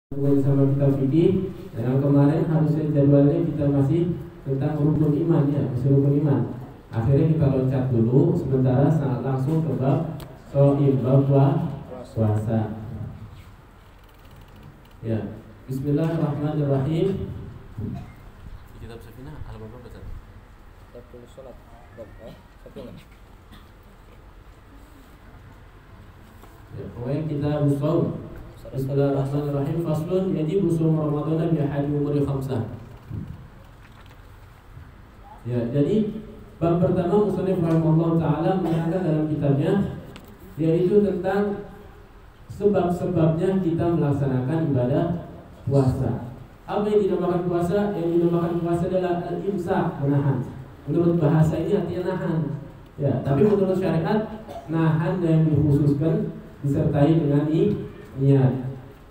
Sama kita fikih. Yang kemarin harusnya jadwalnya kita masih tentang rukun iman ya, masih rukun iman. Akhirnya kita loncat dulu sementara langsung ke bab shaum, bab puasa. Ya, Bismillahirrahmanirrahim. Di kitab Safinah halaman berapa tadi? Bab salat. Bab Safinah. Ya, pokoknya kita shaum. Bismillahirrahmanirrahim. Faslun yajibu shaum Ramadan bi ahadi umuri khamsah. Ya, jadi bab pertama musannif rahimahullah taala menerangkan dalam kitabnya yaitu tentang sebab-sebabnya kita melaksanakan ibadah puasa. Apa yang dinamakan puasa? Yang dinamakan puasa adalah al-imsak, menahan. Menurut bahasa ini artinya nahan. Ya, tapi menurut syariat nahan yang dikhususkan disertai dengan niat.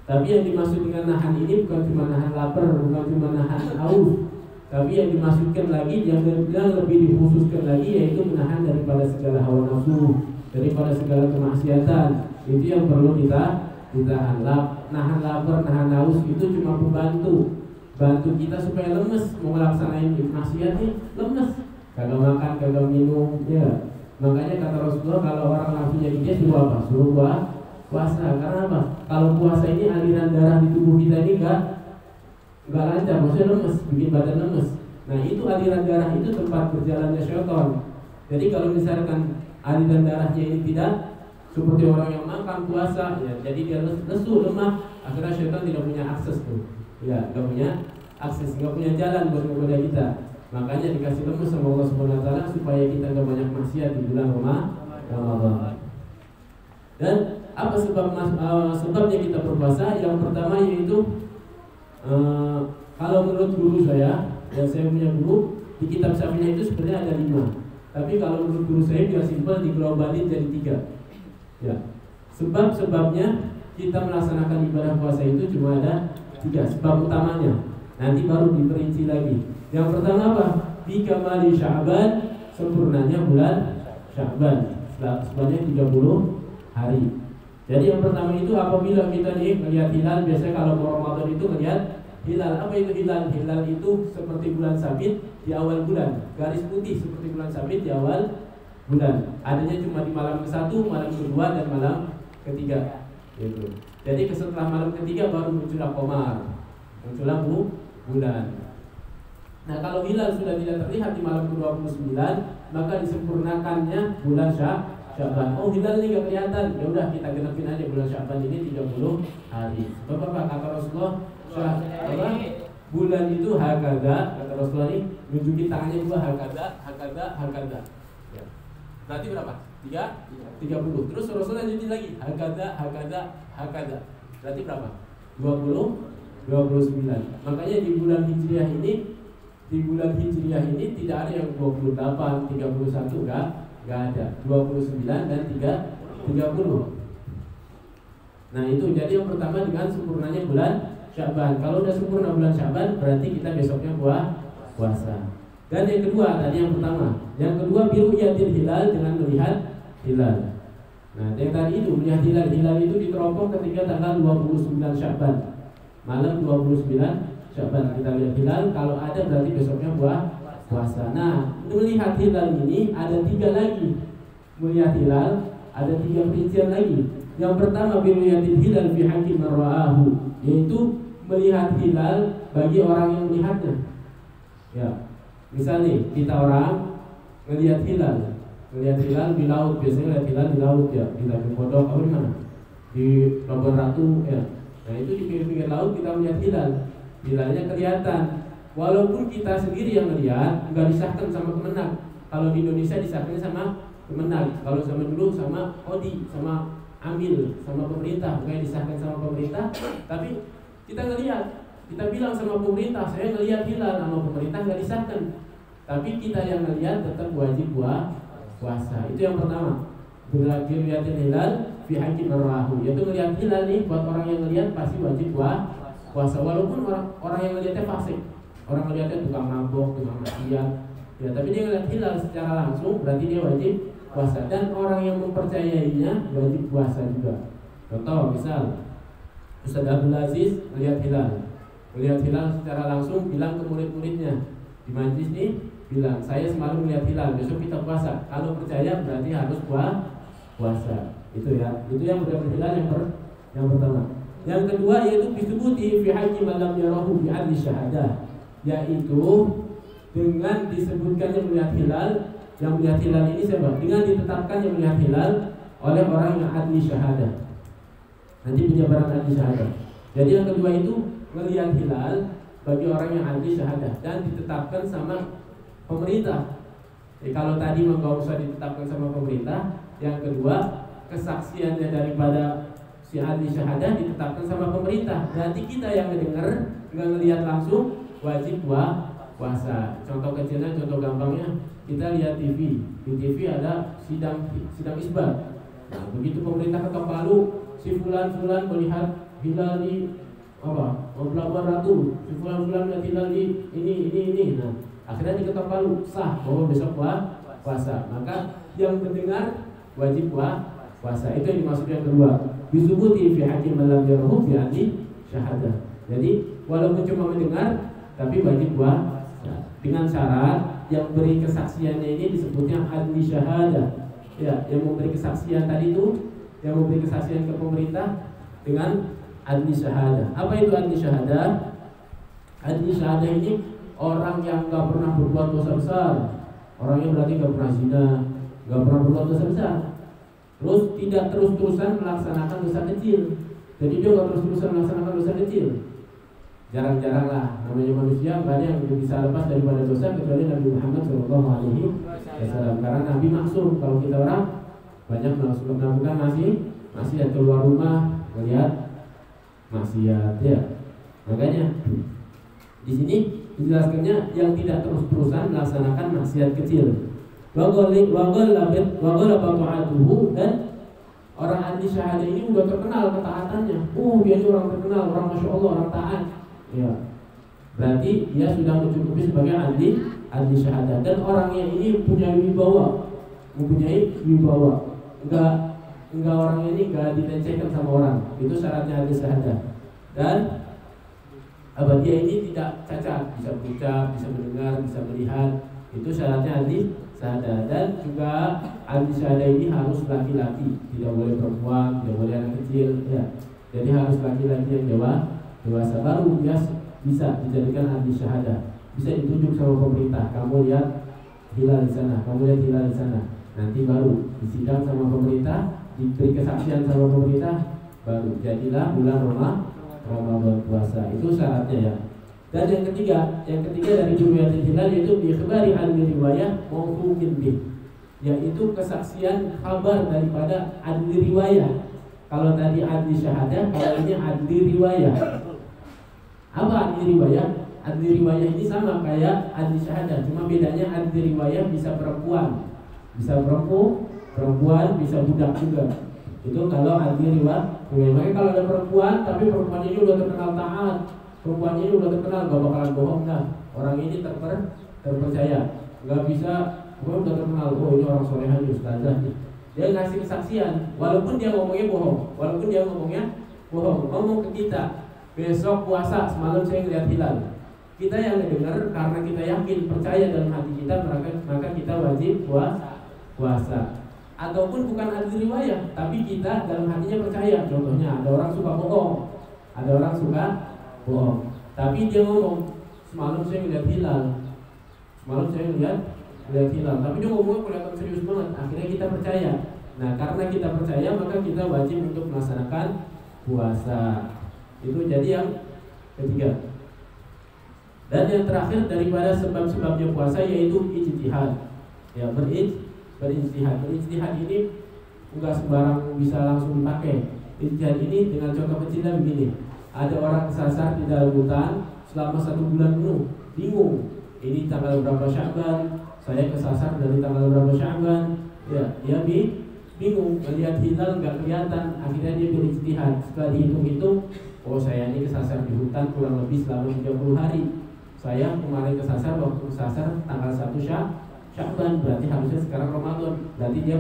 Tapi yang dimaksud dengan nahan ini bukan cuma nahan lapar, bukan cuma nahan haus, tapi yang dimaksudkan lagi yang lebih dikhususkan lagi yaitu menahan daripada segala hawa nafsu, daripada segala kemaksiatan. Itu yang perlu kita ditahan. Nahan lapar, nahan haus itu cuma bantu kita supaya lemes mau melaksanain maksiat ini lemes, kagak makan, kagak minum ya. Makanya kata Rasulullah kalau orang nafsunya dia suruh apa? Suruh puasa. Karena apa? Kalau puasa ini aliran darah di tubuh kita ini enggak lancar, maksudnya lemes, bikin badan lemes. Nah itu aliran darah itu tempat berjalannya syaitan. Jadi kalau misalkan aliran darahnya ini tidak seperti orang yang makan puasa, ya, jadi dia lesu, lemah, akhirnya syaitan tidak punya akses tuh. Ya, nggak punya akses, nggak punya jalan buat menggoda kita. Makanya dikasih lemes sama Allah Subhanahu Wa Taala supaya kita nggak banyak maksiat di bulan Ramadan. Dan apa sebabnya kita berpuasa? Yang pertama yaitu kalau menurut guru saya, yang saya punya guru di kitab Safinah itu sebenarnya ada 5. Tapi kalau menurut guru saya biar simpel diglobalin jadi 3. Ya, sebabnya kita melaksanakan ibadah puasa itu cuma ada 3 sebab utamanya. Nanti baru diperinci lagi. Yang pertama apa? Bikamali Sya'ban, sempurnanya bulan Sya'ban sebanyak 30 hari. Jadi yang pertama itu apabila kita nih melihat hilal, biasanya kalau mau Ramadan itu melihat hilal. Apa itu hilal? Hilal itu seperti bulan sabit di awal bulan, garis putih seperti bulan sabit di awal bulan. Adanya cuma di malam ke-1, malam ke-2 dan malam ke-3. Gitu. Jadi setelah malam ke-3 baru muncullah qamar, muncullah bulan. Nah kalau hilal sudah tidak terlihat di malam ke-29, maka disempurnakannya bulan Sya'ban. Oh hilal ini gak kelihatan, ya udah kita genapin aja bulan Sya'ban ini 30 hari. Sebab apa kata Rasulullah? Bulan itu hakada, kata Rasulullah ini nunjukin tangannya dua, hakada. Ya. Berarti berapa? 30. Terus Rasulullah lanjutin lagi, hakada. Berarti berapa? 29. Makanya di bulan Hijriah ini tidak ada yang 28, 31 enggak ada. 29 dan 30. Nah, itu jadi yang pertama dengan sempurnanya bulan Sya'ban. Kalau udah sempurna bulan Sya'ban berarti kita besoknya puasa. Dan yang kedua, tadi yang pertama. Yang kedua biru'yatil hilal, dengan melihat hilal. Nah, yang tadi itu melihat hilal itu diteropong ketika tanggal 29 Sya'ban. Malam 29 Sya'ban kita lihat hilal, kalau ada berarti besoknya puasa. Nah, melihat hilal ini ada 3 lagi. Melihat hilal ada 3 perincian lagi. Yang pertama biru'yatil hilal fi haqqi man ra'ahu, yaitu melihat hilal bagi orang yang melihatnya. Ya. Misalnya kita orang melihat hilal di laut, biasanya lihat hilal di laut ya, di Tanjung Kodok apa di mana? Di Pelabuhan Ratu ya. Nah, itu di pinggir-pinggir laut kita melihat hilal. Hilalnya kelihatan. Walaupun kita sendiri yang melihat, enggak disahkan sama Kemenag. Kalau di Indonesia disahkan sama Kemenag. Kalau zaman dulu sama Kodi, sama Amil, sama pemerintah, bukan disahkan sama pemerintah, tapi kita ngelihat. Kita bilang sama pemerintah, saya ngelihat hilal, sama pemerintah nggak disahkan. Tapi kita yang ngelihat tetap wajib puasa. Itu yang pertama. Biru'yatil hilal fi haqqi man ra'ahu. Yaitu ngelihat hilal nih buat orang yang ngelihat pasti wajib puasa. Walaupun orang yang ngelihatnya fasik, orang ngelihatnya tukang mabok, tukang maksiat, ya tapi dia ngelihat hilal secara langsung berarti dia wajib puasa. Dan orang yang mempercayainya wajib puasa juga. Contoh misal Ustaz Abdul Aziz melihat hilal secara langsung, bilang ke murid-muridnya di majlis nih, bilang saya semalam melihat hilal, besok kita puasa. Kalau percaya berarti harus puasa. Itu ya, itu yang melihat hilal yang pertama. Yang kedua yaitu bisubuti fi haji man lam yarahu bi adli syahadah, yaitu dengan disebutkannya melihat hilal. Yang melihat hilal ini siapa? Dengan ditetapkannya melihat hilal oleh orang yang adli syahadah. Nanti penjabaran adli syahadah. Jadi yang kedua itu melihat hilal bagi orang yang adli syahadah dan ditetapkan sama pemerintah. Kalau tadi nggak usah ditetapkan sama pemerintah, yang kedua kesaksiannya daripada si adli syahadah ditetapkan sama pemerintah. Berarti kita yang mendengar nggak ngelihat langsung wajib puasa. Contoh kecilnya, contoh gampangnya, kita lihat TV. Di TV ada sidang isbat. Nah, begitu pemerintah ketok palu, si fulan melihat hilal di Pelabuhan Ratu, si fulan melihat hilal di ini. Nah, akhirnya diketok palu, sah bahwa besok puasa. Maka yang mendengar wajib puasa. Itu yang dimaksud yang kedua. Bisubuti fi haji man lam yarahu bi adli syahadah. Jadi walaupun cuma mendengar tapi wajib puasa dengan syarat yang beri kesaksiannya ini disebutnya adli syahadah. Ya, yang memberi kesaksian tadi itu, yang memberi kesaksian ke pemerintah dengan adli syahadah. Apa itu adli syahadah? Adli syahadah ini orang yang nggak pernah berbuat dosa besar. Orangnya berarti nggak pernah zina, nggak pernah berbuat dosa besar. Terus tidak terus-terusan melaksanakan dosa kecil. Jadi dia nggak terus-terusan melaksanakan dosa kecil. Jarang-jarang lah, namanya manusia banyak yang bisa lepas daripada dosa kecuali Nabi Muhammad SAW. Karena Nabi maksum, kalau kita orang banyak melakukan maksiat keluar rumah melihat maksiat ya. Makanya di sini dijelaskannya yang tidak terus-terusan melaksanakan maksiat kecil. Dan orang ahli syahadah ini udah terkenal ketaatannya. Dia ini orang terkenal, orang masya Allah, orang taat. Ya, berarti dia sudah mencukupi sebagai ahli syahadah. Dan orangnya ini mempunyai wibawa. Enggak orangnya ini enggak dilecehkan sama orang. Itu syaratnya ahli syahadah. Dan dia ini tidak cacat, bisa berucap, bisa mendengar, bisa melihat. Itu syaratnya ahli syahadah. Dan juga ahli syahadah ini harus laki-laki, tidak boleh perempuan, tidak boleh anak kecil ya. Jadi harus laki-laki yang dewasa, baru dia bisa dijadikan ahli syahadah. Bisa ditunjuk sama pemerintah, kamu lihat hilal di sana, kamu lihat hilal di sana. Nanti baru disidang sama pemerintah, diberi kesaksian sama pemerintah, baru jadilah bulan Ramadan puasa. Itu syaratnya ya. Dan yang ketiga dari riwayatul hilal yaitu bikhbari ahli riwayah mauqufin bih, yaitu kesaksian kabar daripada ahli riwayah. Kalau tadi ahli syahadah, kalau ini ahli riwayah. Apa ahli riwayah? Ahli riwayah ini sama kayak ahli syahadah, cuma bedanya ahli riwayah bisa perempuan, bisa bisa budak juga. Itu kalau ahli riwayah. Makanya kalau ada perempuan, tapi perempuan ini udah terkenal taat, perempuan ini udah terkenal, gak bakalan bohong dah. Orang ini terpercaya, nggak bisa. Udah terkenal, ini orang solehan, ustazah nih. Dia ngasih kesaksian, walaupun dia ngomongnya bohong, ngomong ke kita, besok puasa, semalam saya ngeliat hilal. Kita yang mendengar karena kita yakin, percaya dalam hati kita, maka kita wajib puasa. Ataupun bukan ahli riwayah, tapi kita dalam hatinya percaya. Contohnya ada orang suka bohong, tapi dia ngomong, semalam saya ngeliat hilal, tapi dia ngomongnya kelihatan serius banget. Akhirnya kita percaya. Nah, karena kita percaya, maka kita wajib untuk melaksanakan puasa. Itu jadi yang ketiga. Dan yang terakhir daripada sebab-sebabnya puasa yaitu ijtihad. Ya, berijtihad. Berijtihad ini enggak sembarang bisa langsung dipakai. Ijtihad ini dengan contoh kecilnya begini. Ada orang kesasar di dalam hutan selama 1 bulan penuh, bingung. Ini tanggal berapa Sya'ban? Saya kesasar dari tanggal berapa Sya'ban? Ya, dia bingung, melihat hilal nggak kelihatan. Akhirnya dia berijtihad. Setelah dihitung-hitung, saya ini kesasar di hutan kurang lebih selama 30 hari. Saya kemarin kesasar waktu kesasar tanggal 1 Sya'ban, berarti harusnya sekarang Ramadan. Berarti dia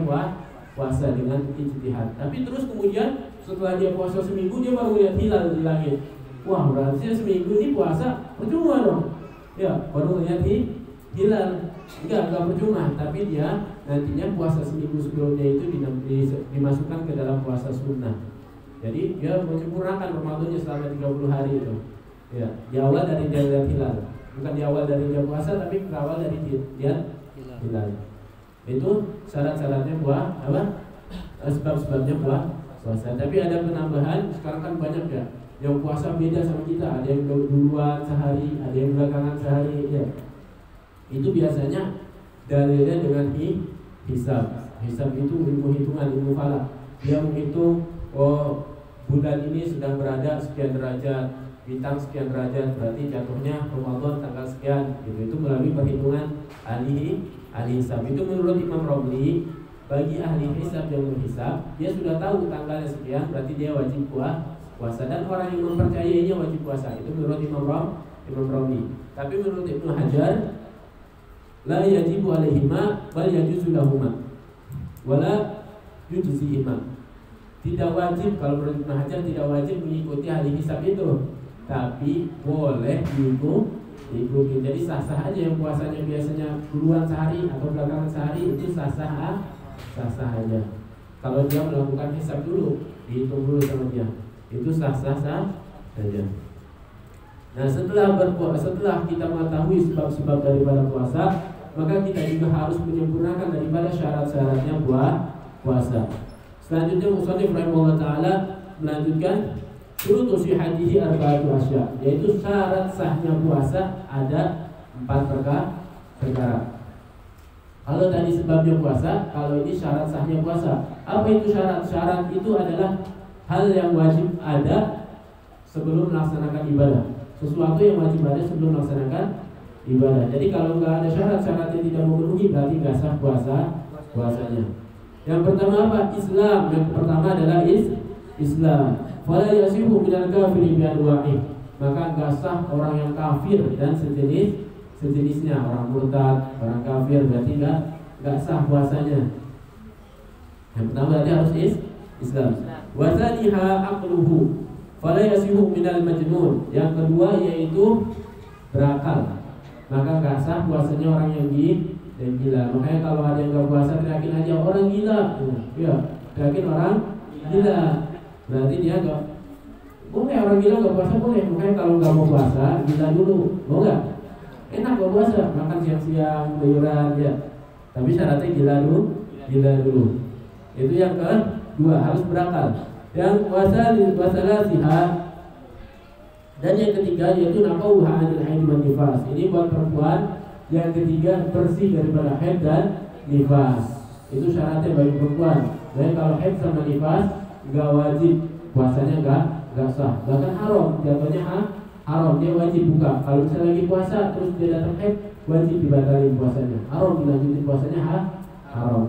puasa dengan ijtihad. Tapi terus kemudian setelah dia puasa seminggu dia baru lihat hilal di langit. Wah, berarti seminggu ini puasa percuma dong. Ya, baru lihat hilal. Enggak percuma, tapi dia nantinya puasa seminggu sebelumnya itu dimasukkan ke dalam puasa sunnah. Jadi dia menyempurnakan Ramadannya selama 30 hari itu. Ya, di awal dari dia lihat hilal. Bukan di awal dari dia puasa, tapi berawal dari dia hilal. Itu syarat-syaratnya buah apa? Sebab-sebabnya buah puasa. Tapi ada penambahan, sekarang kan banyak ya yang puasa beda sama kita. Ada yang duluan sehari, ada yang belakangan sehari ya. Itu biasanya dalilnya dengan hisab. Hisab itu ilmu hitungan, ilmu falak. Dia menghitung bulan ini sedang berada sekian derajat, bintang sekian derajat, berarti jatuhnya Ramadan tanggal sekian gitu. Itu melalui perhitungan ahli hisab. Itu menurut Imam Romli, bagi ahli hisab yang menghisab, dia sudah tahu tanggalnya sekian, berarti dia wajib puasa. Dan orang yang mempercayainya wajib puasa. Itu menurut Imam Romli. Tapi menurut Ibnu Hajar, la yajibu alaihima bal yajuzu lahuma wala yujzihima. Tidak wajib, kalau menurut Ibnu Hajar tidak wajib mengikuti ahli hisab itu, tapi boleh diikuti. Jadi sah-sah aja yang puasanya biasanya duluan sehari atau belakangan sehari, itu sah-sah aja. Kalau dia melakukan hisab dulu, dihitung dulu sama dia, itu sah-sah saja. Nah, setelah kita mengetahui sebab-sebab daripada puasa, maka kita juga harus menyempurnakan daripada syarat-syaratnya puasa. Selanjutnya musannif rahimahullah taala melanjutkan syurutu shihhatihi arba'atu asya, yaitu syarat sahnya puasa ada 4 perkara. Kalau tadi sebabnya puasa, kalau ini syarat sahnya puasa. Apa itu syarat? Syarat itu adalah hal yang wajib ada sebelum melaksanakan ibadah. Sesuatu yang wajib ada sebelum melaksanakan ibadah. Jadi kalau nggak ada syarat-syaratnya tidak memenuhi, berarti nggak sah puasanya. Yang pertama apa? Islam. Yang pertama adalah Islam. Fala yasihu minal kafiri bi anwa'i. Maka nggak sah orang yang kafir dan sejenisnya, orang murtad, orang kafir, berarti nggak sah puasanya. Yang pertama berarti harus Islam. Wa tsaniha aqluhu. Fala yasihu minal majnun. Yang kedua yaitu berakal. Maka nggak sah puasanya orang yang gila. Makanya kalau ada yang nggak puasa, teriakin aja orang gila. Ya, teriakin orang gila. Berarti dia nggak boleh, orang gila nggak puasa boleh. Makanya kalau nggak mau puasa, gila dulu. Mau nggak? Enak nggak puasa, makan siang-siang, keluyuran ya. Tapi syaratnya gila dulu. Itu yang kedua, harus berakal. Yang wasalasiha. Dan yang ketiga yaitu naqauha 'anil haid wan nifas. Ini buat perempuan. Yang ketiga bersih daripada haid dan nifas. Itu syaratnya bagi perempuan. Dan kalau haid sama nifas enggak wajib puasanya, enggak sah. Bahkan haram, jatuhnya haram, dia wajib buka. Kalau misalnya lagi puasa terus dia datang haid, wajib dibatalin puasanya. Haram dilanjutin puasanya haram.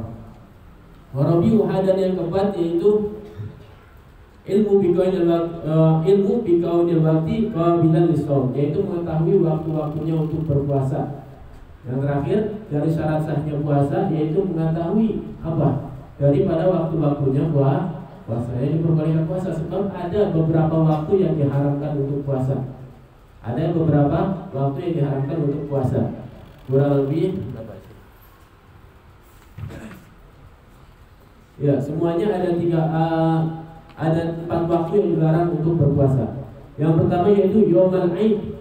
Warabiu hadan yang keempat yaitu ilmu bikaunil wakti qabilan lisawm, yaitu mengetahui waktu-waktunya untuk berpuasa. Yang terakhir dari syarat sahnya puasa yaitu mengetahui apa daripada waktu-waktunya puasa. Ini diperbolehkan puasa sebab ada beberapa waktu yang diharamkan untuk puasa. Ada beberapa waktu yang diharamkan untuk puasa. Kurang lebih berapa sih? Ya, semuanya ada 4 waktu yang dilarang untuk berpuasa. Yang pertama yaitu Yaumul Aid,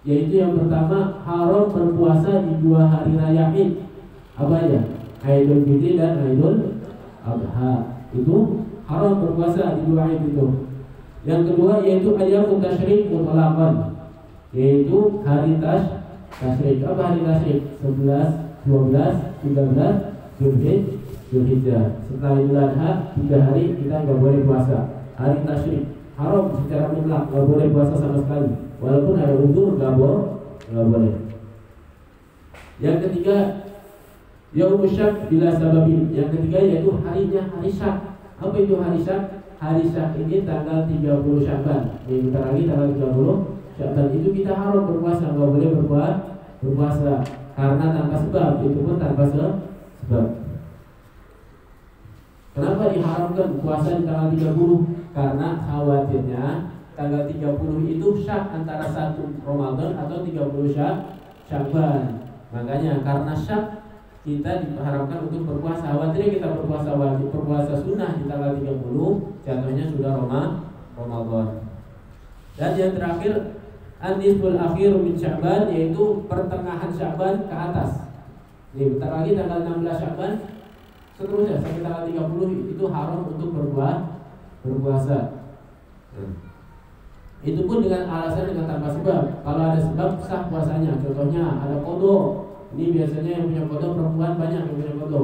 yaitu yang pertama haram berpuasa di 2 hari raya Id. Apa aja? Aidul Fitri dan Aidul Adha. Itu haram berpuasa di 2 Id itu. Yang kedua yaitu Ayyamut Tasyrik mutlaqan, yaitu hari tasyrik. Apa hari tasyrik? 11, 12, 13 Zulhijjah. Setelah Idul Adha 3 hari kita nggak boleh puasa. Hari tasyrik haram secara mutlak, nggak boleh puasa sama sekali. Walaupun ada uzur nggak boleh. Yang ketiga Yaumul Syak bila sababin. Yang ketiga yaitu harinya hari Syak. Apa itu hari Syak? Hari Syak ini tanggal 30 Sya'ban. Bentar lagi tanggal 30 Sya'ban itu kita haram berpuasa, nggak boleh berpuasa karena tanpa sebab, itu pun tanpa sebab. Kenapa diharamkan puasa di tanggal 30? karena khawatirnya tanggal 30 itu syak antara 1 Ramadan atau 30 Sya'ban. Makanya karena syak kita diharapkan untuk berpuasa. Khawatirnya kita berpuasa wajib, berpuasa sunnah di tanggal 30, jatuhnya sudah Ramadan. Dan yang terakhir an-nisful akhir min Sya'ban, yaitu pertengahan Sya'ban ke atas. Nih, bentar lagi tanggal 16 Sya'ban, seterusnya sampai tanggal 30 itu haram untuk berpuasa. Itu pun dengan alasan dengan tanpa sebab. Kalau ada sebab sah puasanya. Contohnya ada qadha. Ini biasanya yang punya qadha perempuan banyak yang punya qadha.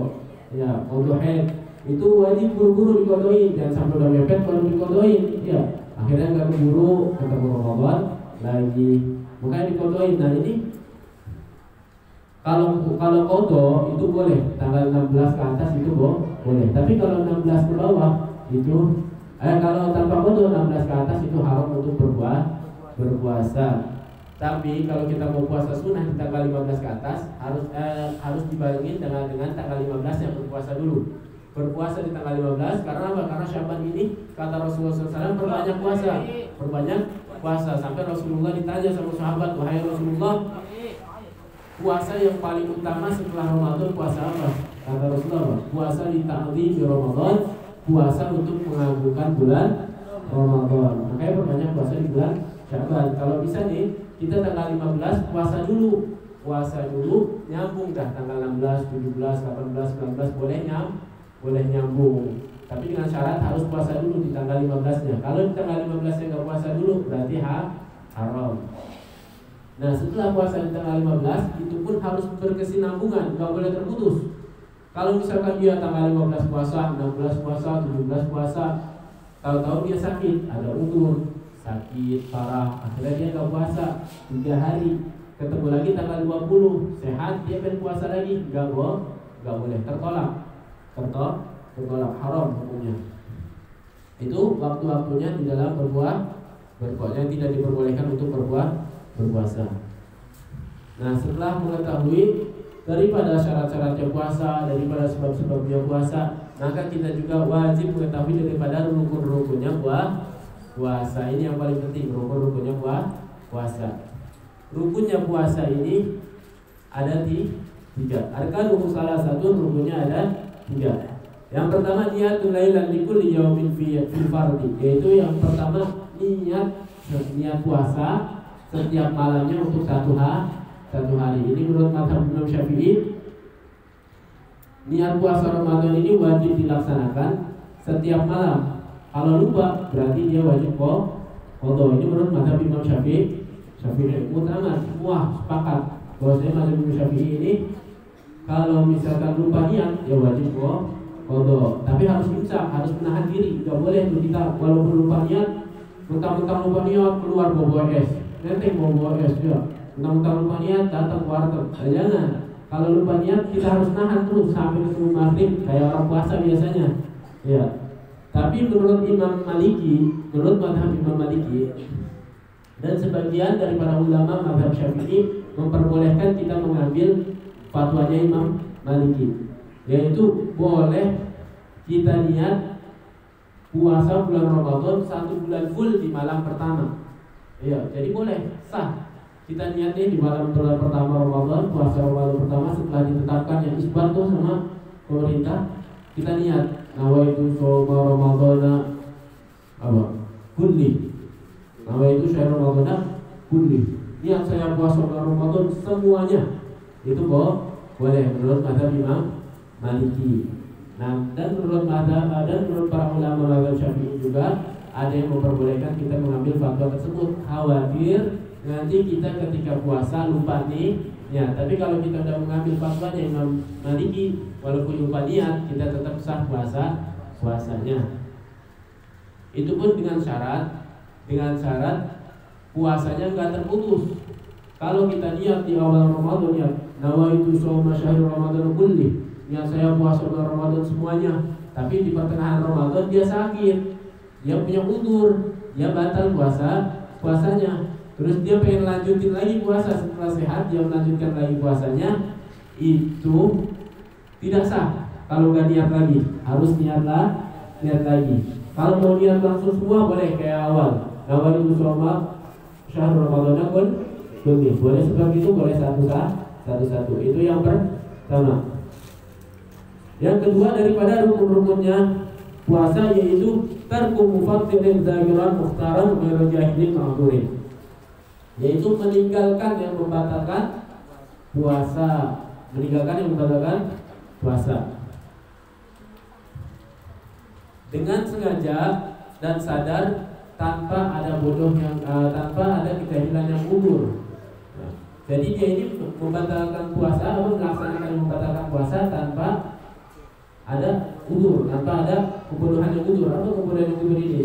Ya, qadha haid. Itu wajib buru-buru diqadhain, jangan sampai udah mepet baru diqadhain. Ya, akhirnya enggak keburu ketemu Ramadan lagi. Makanya diqadhain. Nah, ini kalau qadha itu boleh, tanggal 16 ke atas itu boleh. Tapi kalau 16 ke bawah itu kalau tanpa qadha 16 ke atas itu haram untuk berpuasa. Tapi kalau kita mau puasa sunnah di tanggal 15 ke atas harus dibarengin dengan tanggal 15 yang berpuasa dulu. Berpuasa di tanggal 15 karena apa? Karena Sya'ban ini kata Rasulullah SAW perbanyak puasa sampai Rasulullah ditanya sama sahabat, wahai Rasulullah, puasa yang paling utama setelah Ramadan puasa apa? Kata Rasulullah, puasa di ta'zim Ramadan, puasa untuk mengagungkan bulan Ramadan. Makanya perbanyak puasa di bulan Sya'ban. Kalau bisa nih, kita tanggal 15 puasa dulu, nyambung dah tanggal 16, 17, 18, 19 boleh nyambung. Tapi dengan syarat harus puasa dulu di tanggal 15-nya. Kalau di tanggal 15-nya enggak puasa dulu berarti haram. Nah, setelah puasa di tanggal 15 itu pun harus berkesinambungan, enggak boleh terputus. Kalau misalkan dia tanggal 15 puasa, 16 puasa, 17 puasa, tahu-tahu dia sakit, ada uzur, sakit parah, akhirnya dia nggak puasa 3 hari, ketemu lagi tanggal 20 sehat, dia pengen puasa lagi, nggak boleh, tertolak, haram hukumnya. Itu waktu-waktunya di dalam berpuasa yang tidak diperbolehkan untuk berpuasa. Nah, setelah mengetahui daripada syarat-syaratnya puasa, daripada sebab-sebabnya puasa, maka kita juga wajib mengetahui daripada rukun-rukunnya puasa. Ini yang paling penting, rukun-rukunnya puasa. Rukunnya puasa ini ada 3. Arkanul salah satu rukunnya ada 3. Yang pertama niatul lailan likulli yaumin fil fardhi, yaitu yang pertama niat puasa setiap malamnya untuk satu hari. Ini menurut mazhab Imam Syafi'i, niat puasa Ramadan ini wajib dilaksanakan setiap malam. Kalau lupa berarti dia wajib qadha. Ini menurut mazhab Imam Syafi'i. Utama semua sepakat bahwasanya mazhab Imam Syafi'i ini kalau misalkan lupa niat ya wajib qadha. Tapi harus imsak, harus menahan diri. Enggak boleh tuh kita walaupun lupa niat, mentang-mentang lupa niat keluar bawa es. Nenteng bawa es ya. Mentang-mentang lupa niat datang ke warteg. Jangan. Kalau lupa niat kita harus nahan terus sampai ketemu maghrib kayak orang puasa biasanya. Ya. Tapi menurut Imam Maliki, menurut mazhab Imam Maliki dan sebagian dari para ulama mazhab Syafi'i memperbolehkan kita mengambil fatwanya Imam Maliki, yaitu boleh kita niat puasa bulan Ramadan 1 bulan full di malam pertama. Ya, jadi boleh sah kita niatnya di malam bulan pertama Ramadan, puasa Ramadan pertama setelah ditetapkan yang isbat tuh sama pemerintah, kita niat nawaitu shoma Ramadana kulli, nawaitu syahr Ramadana kulli, niat saya puasa bulan Ramadan semuanya. Itu boleh menurut mazhab Imam Maliki. Nah, dan menurut para ulama mazhab Syafi'i juga ada yang memperbolehkan kita mengambil fatwa tersebut. Khawatir nanti kita ketika puasa lupa nih. Ya, tapi kalau kita sudah mengambil fatwanya Imam Maliki, walaupun lupa niat, kita tetap sah puasanya. Itu pun dengan syarat puasanya enggak terputus. Kalau kita niat di awal Ramadan, niat nawaitu shauma syahr Ramadan kulli, niat saya puasa bulan Ramadan semuanya, tapi di pertengahan Ramadan dia sakit, dia punya uzur, dia batal puasanya. Terus dia pengen lanjutin lagi puasa, setelah sehat dia melanjutkan lagi puasanya, itu tidak sah. Kalau nggak niat lagi, harus niat lagi. Kalau mau niat langsung semua boleh kayak awal. Nawaitu shoma syahrul Ramadan kulli. Boleh seperti itu, boleh satu-satu. Itu yang pertama. Yang kedua daripada rukun-rukunnya puasa yaitu tarku mufattirin zahiran mukhtaran ghairu jahilin ma'dhurin. Yaitu meninggalkan yang membatalkan puasa. Dengan sengaja dan sadar tanpa ada tanpa ada kejahilan yang gugur. Jadi dia ini membatalkan puasa atau membatalkan puasa tanpa ada udzur, tanpa ada kebodohan yang gugur. Apa kebodohan yang gugur ini?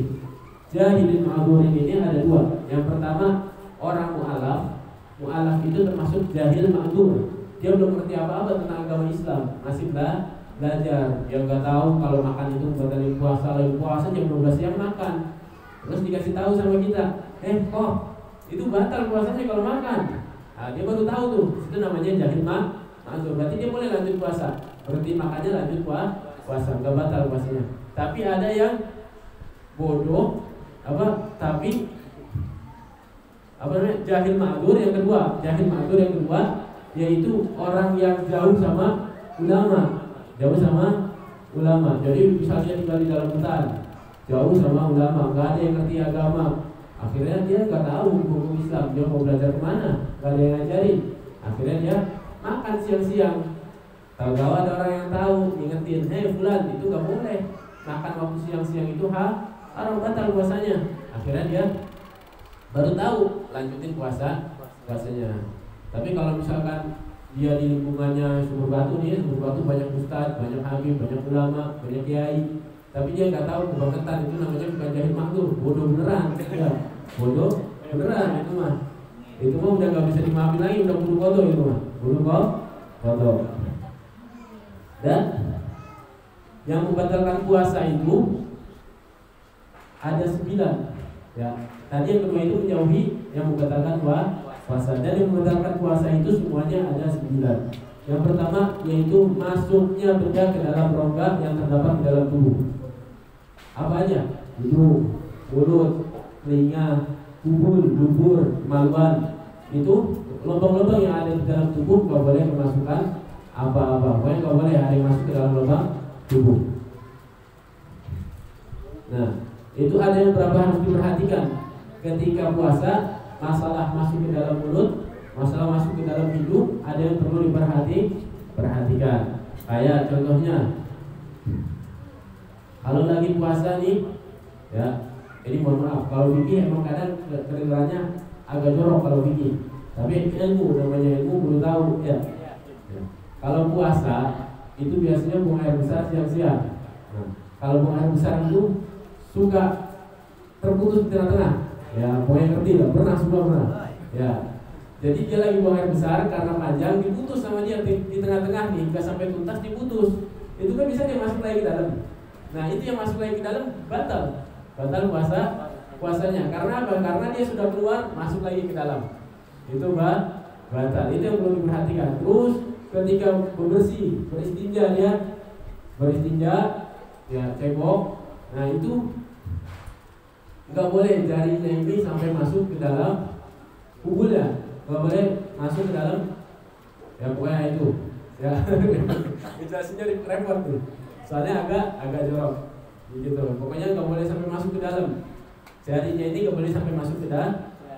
Jahilin ma'dhurin ini ada dua. Yang pertama orang mu'alaf itu termasuk jahil ma'dzur. Dia belum ngerti apa-apa tentang agama Islam, masih belajar. Dia nggak tahu kalau makan itu batalin puasa, lagi puasa jam 12 siang makan. Terus dikasih tahu sama kita, itu batal puasanya kalau makan. Nah, dia baru tahu tuh, itu namanya jahil ma'dzur. Berarti dia boleh lanjut puasa, berarti makannya lanjut puasa, nggak batal puasanya. Tapi ada yang bodoh, jahil ma'dzur yang kedua, yaitu orang yang jauh sama ulama. Jadi misalnya tinggal di dalam hutan, jauh sama ulama, nggak ada yang ngerti agama. Akhirnya dia nggak tahu hukum Islam, dia mau belajar kemana, nggak ada yang ngajarin. Akhirnya dia makan siang-siang. Tahu-tahu ada orang yang tahu, ngingetin, fulan itu nggak boleh makan waktu siang-siang, itu haram, batal puasanya. Akhirnya dia baru tahu, lanjutin puasanya. Tapi kalau misalkan dia di lingkungannya Sumur Batu banyak ustadz, banyak habib, banyak ulama, banyak kiai, tapi dia nggak tahu kebangetan, itu namanya bukan jahil ma'dzur, bodoh beneran. Ya, bodoh beneran itu mah udah nggak bisa dimaafin lagi, udah bodoh kotor itu mah, bodoh kotor. Dan yang membatalkan puasa itu ada 9. Ya, tadi yang kedua itu menjauhi yang membatalkan puasa, dan yang membatalkan puasa itu semuanya ada 9. Yang pertama yaitu masuknya benda ke dalam rongga yang terdapat di dalam tubuh. Apa aja? Hidung, mulut, telinga, dubur, kemaluan. Itu lubang-lubang yang ada di dalam tubuh nggak boleh memasukkan apa-apa. Pokoknya nggak boleh ada yang masuk ke dalam lubang tubuh. Nah, itu ada yang berapa harus diperhatikan ketika puasa. Masalah masuk ke dalam mulut, masalah masuk ke dalam hidung, ada yang perlu diperhatikan. Kayak contohnya, kalau lagi puasa nih, ya, ini mohon maaf, kalau Vicky emang kadang kedengarannya agak jorok kalau Vicky. Tapi namanya ilmu perlu tahu, ya. Kalau puasa itu biasanya buang air besar siang-siang. Nah, kalau buang air besar itu suka terputus di tengah-tengah. Ya, pokoknya ngerti lah, pernah. Ya, jadi dia lagi buang air besar karena panjang, diputus sama dia di tengah-tengah nih, nggak sampai tuntas diputus. Itu kan bisa dia masuk lagi ke dalam. Nah, itu yang masuk lagi ke dalam batal puasanya. Karena apa? Karena dia sudah keluar, masuk lagi ke dalam. Itu batal. Itu yang perlu diperhatikan. Terus ketika beristinja, ya cebok. Nah, itu nggak boleh jarinya ini sampai masuk ke dalam kubulnya, nggak boleh masuk ke dalam. Ya pokoknya itu. Ya, jelasinnya repot tuh. Soalnya agak jorok. Gitu. Pokoknya nggak boleh sampai masuk ke dalam. Jarinya ini nggak boleh sampai masuk ke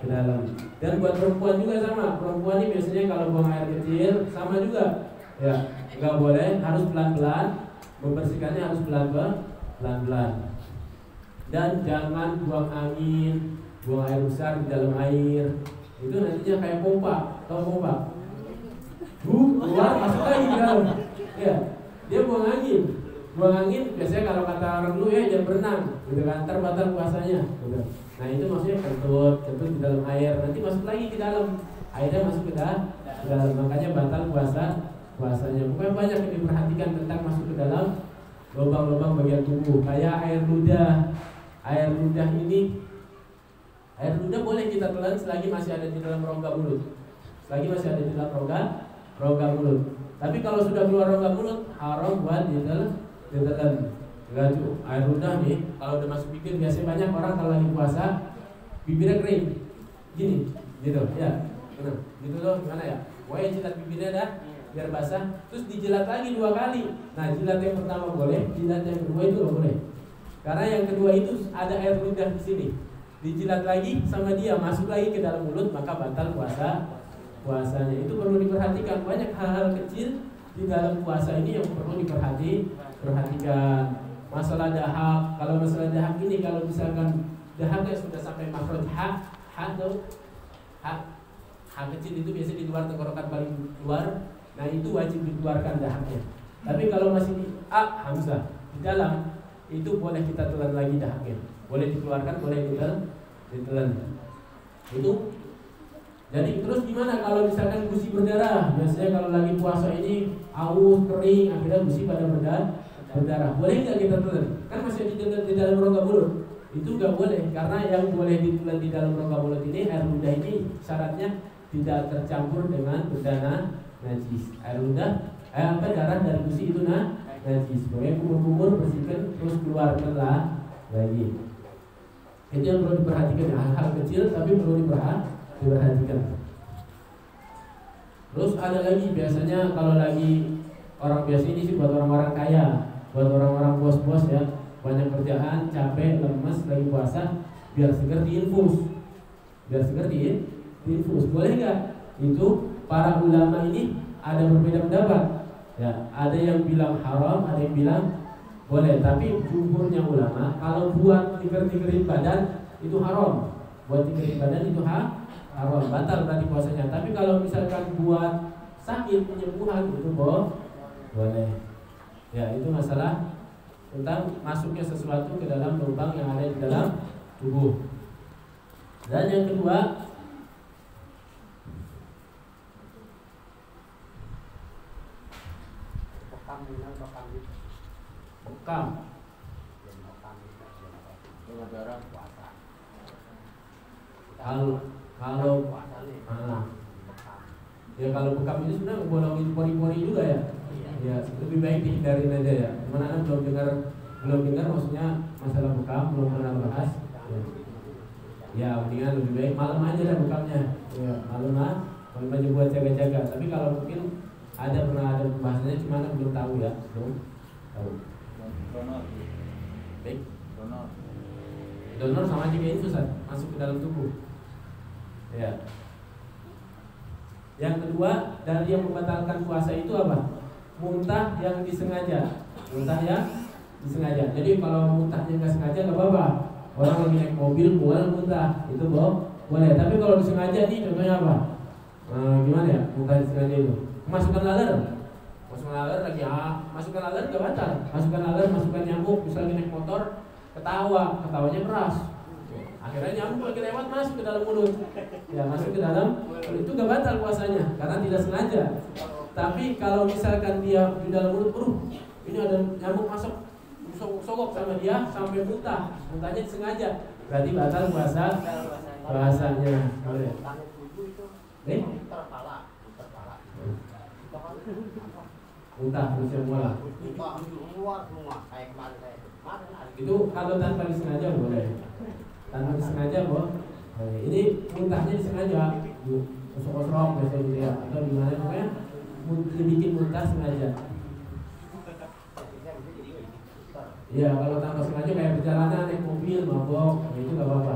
dalam. Dan buat perempuan juga sama. Perempuan ini biasanya kalau buang air kecil sama juga. Ya, nggak boleh, harus pelan-pelan. Membersihkannya harus pelan-pelan. Dan jangan buang air besar di dalam air. Itu nantinya kayak pompa. Tahu pompa? Keluar, masuk lagi ke dalam. Ya, dia buang angin biasanya kalau kata orang dulu ya jangan berenang, gitu kan, ntar batal puasanya, gitu. Nah itu maksudnya kentut di dalam air, nanti masuk lagi ke dalam, airnya masuk ke dalam, makanya batal puasanya. Pokoknya banyak yang diperhatikan tentang masuk ke dalam lubang-lubang bagian tubuh. Kayak air ludah ini, air ludah boleh kita telan selagi masih ada di dalam rongga mulut, rongga mulut. Tapi kalau sudah keluar rongga mulut, haram buat ditelan. Enggak tuh, air ludah nih kalau udah masuk bibir biasanya banyak orang kalau lagi puasa bibirnya kering. Gini, gitu ya. Benar. Gitu loh, gimana ya? Pokoknya jilat bibirnya dah biar basah, terus dijilat lagi 2 kali. Nah, jilat yang pertama boleh, jilat yang kedua itu nggak boleh. Karena yang kedua itu ada air ludah di sini. Dijilat lagi sama dia, masuk lagi ke dalam mulut, maka batal puasanya. Itu perlu diperhatikan. Banyak hal-hal kecil di dalam puasa ini yang perlu diperhatikan. Masalah dahak, kalau masalah dahak ini kalau misalkan dahaknya sudah sampai makhraj ha kecil itu biasa di luar tenggorokan paling luar, nah itu wajib dikeluarkan dahaknya. Tapi kalau masih di hamzah di dalam, itu boleh kita telan lagi dahaknya, boleh dikeluarkan, boleh ditelan. Itu jadi terus gimana kalau misalkan gusi berdarah? Biasanya kalau lagi puasa ini aus kering, akhirnya gusi pada berdarah. Boleh nggak kita telan? Kan masih di dalam rongga mulut. Itu nggak boleh, karena yang boleh ditelan di dalam rongga mulut ini air ludah ini syaratnya tidak tercampur dengan berdana najis. Air ludah, darah dari gusi itu najis. Pokoknya kumur-kumur bersihkan terus keluarkanlah lagi. Itu yang perlu diperhatikan, hal-hal kecil tapi perlu diperhatikan. Terus ada lagi biasanya kalau lagi orang biasa ini sih buat orang-orang kaya, buat orang-orang bos-bos ya, banyak kerjaan, capek, lemes, lagi puasa, biar seger diinfus. Boleh nggak? Itu para ulama ini ada berbeda pendapat. Ya, ada yang bilang haram, ada yang bilang boleh. Tapi jumhurnya ulama kalau buat tiker-tikerin badan itu haram. Buat tikerin badan itu haram, batal berarti puasanya. Tapi kalau misalkan buat sakit penyembuhan itu boleh. Ya, itu masalah tentang masuknya sesuatu ke dalam lubang yang ada di dalam tubuh. Dan yang kedua, bekam. Kalau bekam ini sebenarnya bolongin pori-pori juga ya. Ya, lebih baik dihindarin aja ya. Cuman Anda belum dengar maksudnya masalah bekam, belum pernah bahas. Ya, mendingan lebih baik malam aja lah bekamnya. Ya, malam aja buat jaga-jaga. Tapi kalau mungkin pernah ada pembahasannya, cuma Anda belum tahu ya, belum tahu. Baik. Donor sama aja kayak infus, masuk ke dalam tubuh. Ya. Yang kedua dari yang membatalkan puasa itu apa? Muntah yang disengaja. Jadi kalau muntahnya nggak sengaja nggak apa-apa. Orang lagi naik mobil mual muntah itu boleh. Tapi kalau disengaja nih contohnya apa? Gimana ya? Muntah disengaja itu? Masukkan laler lagi masukkan laler nggak batal. Masukkan nyamuk. Misalnya naik motor ketawanya keras. Akhirnya nyamuk lagi lewat masuk ke dalam mulut. Ya, masuk ke dalam mulut itu nggak batal puasanya karena tidak sengaja. Tapi kalau misalkan dia di dalam mulut, ini ada nyamuk masuk, sogok sama dia sampai muntahnya disengaja, berarti batal puasanya. Boleh. Muntah terus yang mual. Itu kalau tanpa disengaja boleh. Tanpa disengaja boleh. Ini muntahnya disengaja, kosong-kosong biasanya gitu ya, atau gimana pokoknya dibikin muntah sengaja. Ya, kalau tanpa sengaja kayak perjalanan naik mobil mabok, itu nggak apa-apa.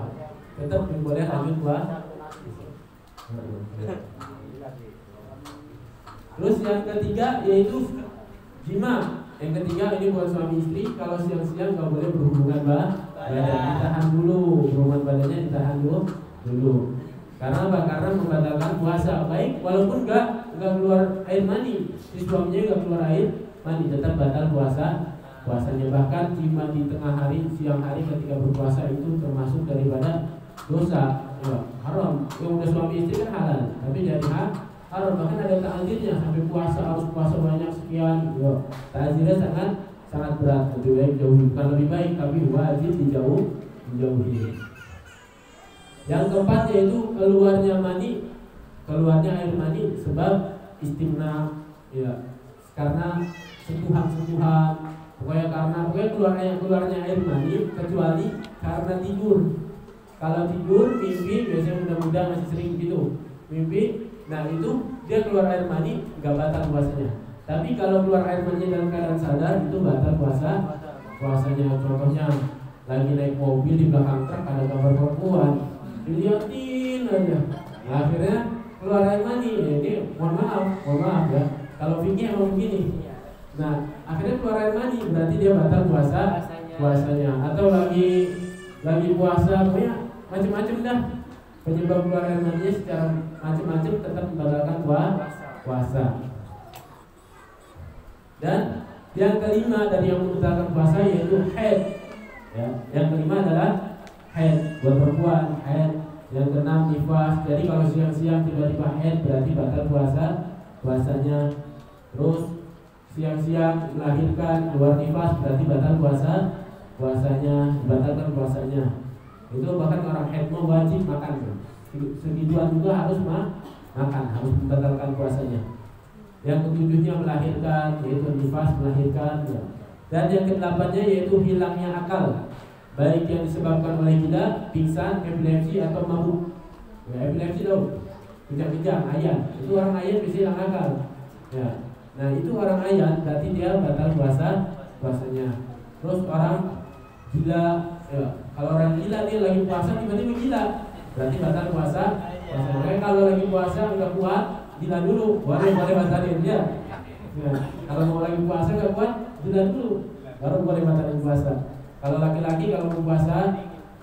Tetap boleh lanjut puasa. Terus yang ketiga yaitu jima. Yang ketiga ini buat suami istri, kalau siang-siang nggak boleh berhubungan badan, ditahan dulu, hubungan badannya ditahan dulu. Karena apa? Karena membatalkan puasa. Baik, walaupun nggak keluar air mani, si suaminya nggak keluar air mani, tetap batal puasanya. Bahkan jima di tengah hari, siang hari ketika berpuasa itu termasuk daripada dosa, ya, haram. Yang udah suami istri kan halal, tapi jadi haram. Bahkan ada ta'zirnya sampai harus puasa banyak sekian. Ya, ta'zirnya sangat berat. Lebih baik jauhi, bukan lebih baik, tapi wajib dijauhi. Yang keempat yaitu keluarnya air mani sebab istimna, ya, karena sentuhan Pokoknya keluarnya air mani kecuali karena tidur. Kalau tidur, mimpi, biasanya muda-muda masih sering gitu mimpi, nah itu dia keluar air mani nggak batal puasanya. Tapi kalau keluar air mani dalam keadaan sadar itu batal puasanya. Contohnya lagi naik mobil di belakang truk ada gambar perempuan, dilihatin aja, nah, akhirnya keluar air mani. Ini mohon maaf ya. Kalau fikih emang begini. Nah akhirnya keluar air mani berarti dia batal puasanya. Atau lagi puasa, pokoknya macam-macam dah penyebab keluar air mani secara macam-macam tetap membatalkan puasa. Dan yang kelima dari yang membatalkan puasa yaitu haid. Ya, yang kelima adalah haid buat perempuan, haid. Yang keenam nifas. Jadi kalau siang-siang tiba-tiba haid berarti batal puasanya. Terus siang-siang melahirkan keluar nifas berarti batal puasanya, dibatalkan puasanya. Itu bahkan orang haid mau wajib makan. Segituan juga harus makan, harus membatalkan puasanya. Yang ketujuhnya melahirkan, yaitu nifas melahirkan ya. Dan yang kedelapannya yaitu hilangnya akal, baik yang disebabkan oleh gila, pingsan, epilepsi atau mabuk. Ya, epilepsi tahu, kejang-kejang, ayan. Itu orang ayan bisa hilang akal. Ya. Nah itu orang ayan berarti dia batal puasanya. Terus orang gila, ya. Kalau orang gila dia lagi puasa tiba-tiba gila, berarti batal puasa. Makanya kalau lagi puasa nggak kuat, gila dulu, boleh batalin dia. Ya. Kalau mau lagi puasa nggak kuat, gila dulu, baru boleh batalin puasa. Kalau laki-laki kalau mau puasa,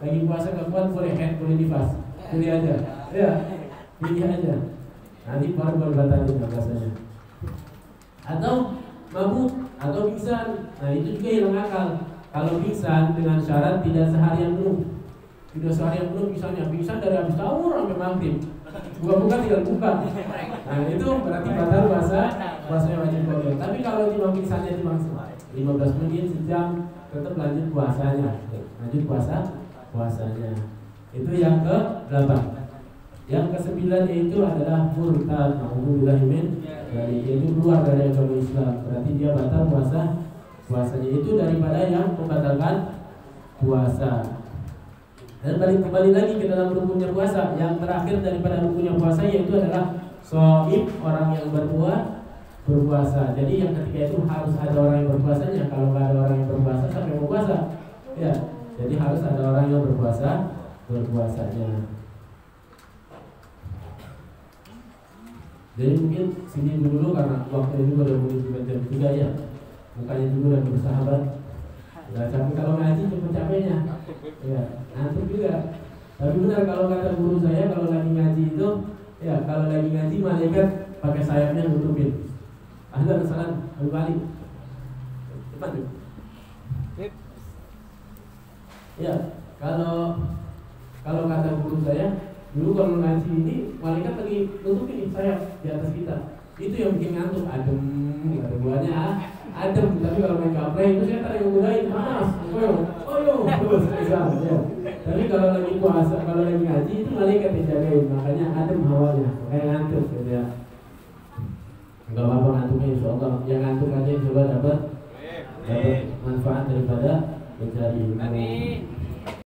lagi puasa nggak kuat, boleh head, boleh nifas, pilih aja, ya, pilih aja. Nanti baru boleh batalin puasanya. Atau mabuk atau pingsan, nah itu juga hilang akal. Kalau pingsan dengan syarat tidak seharian penuh, misalnya pingsan dari habis sahur sampai maghrib, buka tinggal buka. Nah itu berarti batal puasanya wajib kodok. Tapi kalau cuma pingsannya cuma 15 menit, sejam, tetap lanjut puasanya. Itu yang ke-8. Yang ke-9 yaitu adalah murtad, yaitu keluar dari agama Islam. Berarti dia batal puasanya itu daripada yang membatalkan puasa. Dan kembali lagi ke dalam rukunnya puasa. Yang terakhir daripada rukunnya puasa yaitu adalah shaim, orang yang berpuasa. Jadi yang ketiga itu harus ada orang yang berpuasanya. Kalau nggak ada orang yang berpuasa, siapa yang mau puasa? Ya, jadi harus ada orang yang berpuasanya. Jadi mungkin sini dulu karena waktu juga udah mulai jam 3 ya. Mukanya juga udah bersahabat. Udah capek kalau ngaji cepet capeknya. Ya, ngantuk juga. Tapi benar kalau kata guru saya kalau lagi ngaji itu, ya kalau lagi ngaji malaikat pakai sayapnya nutupin. Ada kesalahan berbalik. Cepat tuh. Ya, kalau kata guru saya dulu kalau ngaji ini malaikat lagi nutupin sayap di atas kita. Itu yang bikin ngantuk, adem, ada buahnya adem. Tapi kalau main gaplay itu saya tadi ngodain, mas, terus ya. Tapi kalau lagi puasa, kalau lagi ngaji itu malaikat yang jagain, makanya adem hawanya, kayak ngantuk gitu ya. Enggak apa-apa ngantuknya insyaallah. Yang ngantuk aja coba dapat manfaat daripada mencari ilmu.